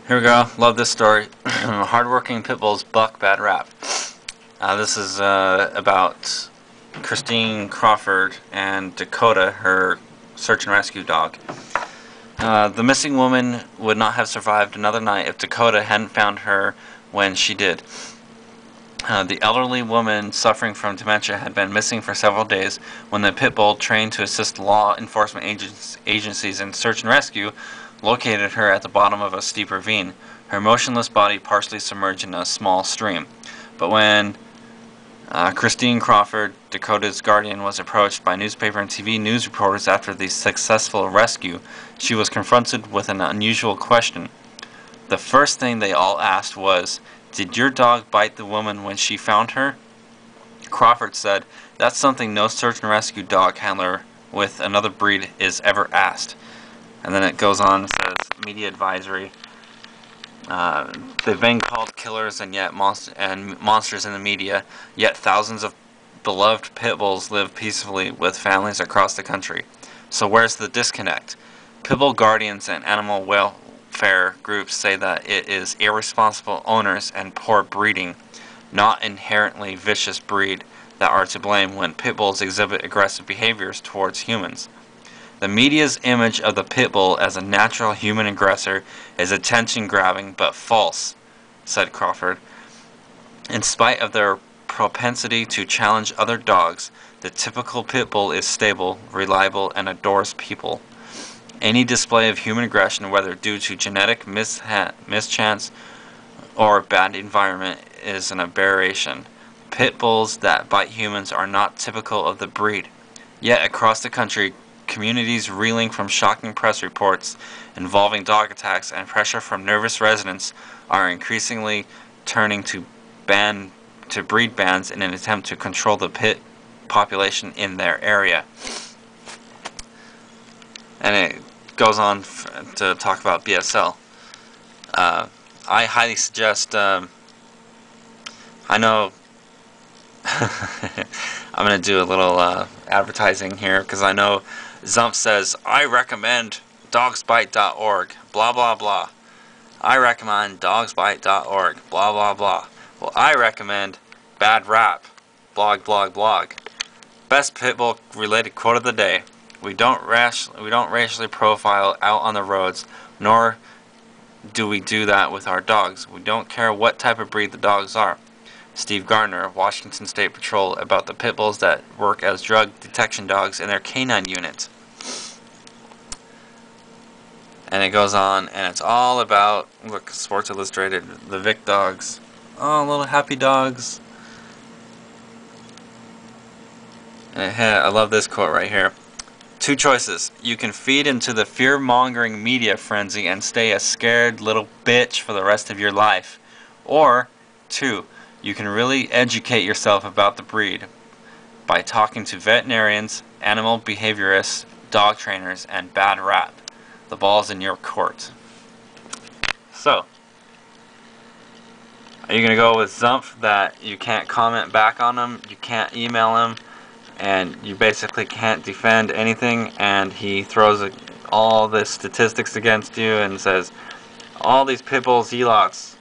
Here we go. Love this story. Hardworking pit bulls buck bad rap. This is about Kristine Crawford and Dakota, her search and rescue dog. The missing woman would not have survived another night if Dakota hadn't found her when she did. The elderly woman suffering from dementia had been missing for several days when the pit bull, trained to assist law enforcement agencies in search and rescue, located her at the bottom of a steep ravine, her motionless body partially submerged in a small stream. But when Kristine Crawford, Dakota's guardian, was approached by newspaper and TV news reporters after the successful rescue, she was confronted with an unusual question. The first thing they all asked was, "Did your dog bite the woman when she found her?" Crawford said, "That's something no search and rescue dog handler with another breed is ever asked." And then it goes on and says, media advisory. They've been called killers and yet monsters in the media, yet thousands of beloved pit bulls live peacefully with families across the country. So where's the disconnect? Pit bull guardians and animal welfare groups say that it is irresponsible owners and poor breeding, not inherently vicious breed, that are to blame when pit bulls exhibit aggressive behaviors towards humans. The media's image of the pit bull as a natural human aggressor is attention-grabbing but false, said Crawford. In spite of their propensity to challenge other dogs, the typical pit bull is stable, reliable, and adores people. Any display of human aggression, whether due to genetic mischance or bad environment, is an aberration. Pit bulls that bite humans are not typical of the breed. Yet across the country, communities reeling from shocking press reports involving dog attacks and pressure from nervous residents are increasingly turning to breed bans in an attempt to control the pit population in their area. And it goes on to talk about BSL. I highly suggest, I know I'm going to do a little advertising here, because I know Zumpf says, I recommend dogsbite.org, blah blah blah. I recommend dogsbite.org, blah blah blah. Well, I recommend Bad Rap, blog blog blog. Best pitbull related quote of the day. We don't racially profile out on the roads, nor do we do that with our dogs. We don't care what type of breed the dogs are. Steve Gardner of Washington State Patrol, about the pit bulls that work as drug detection dogs in their canine unit. And it goes on, and it's all about, look, Sports Illustrated, the Vic dogs. Oh, little happy dogs. And I love this quote right here. Two choices. You can feed into the fear-mongering media frenzy and stay a scared little bitch for the rest of your life. Or, two, you can really educate yourself about the breed by talking to veterinarians, animal behaviorists, dog trainers, and Bad Rap. The ball's in your court. So, are you going to go with Zumpf that you can't comment back on him, you can't email him, and you basically can't defend anything, and he throws all the statistics against you and says all these pit bulls, elots,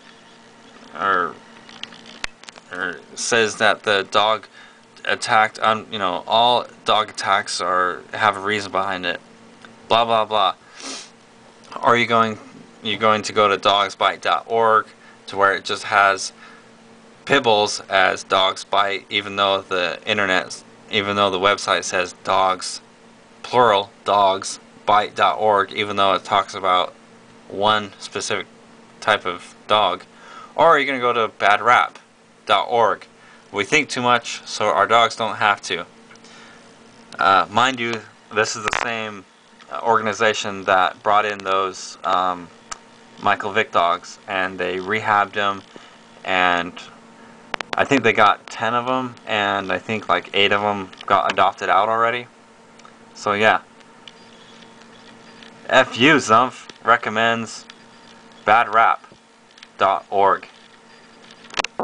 or says that the dog attacked, all dog attacks have a reason behind it, blah blah blah. Or are you going to go to dogsbite.org, to where it just has pit bulls as dogs bite, even though the website says dogs, plural, dogsbite.org, even though it talks about one specific type of dog? Or are you going to go to badrap.org? We think too much, so our dogs don't have to. Mind you, this is the same organization that brought in those Michael Vick dogs, and they rehabbed them, and I think they got 10 of them, and I think like 8 of them got adopted out already. So yeah. F you, Zumpf recommends badrap.org.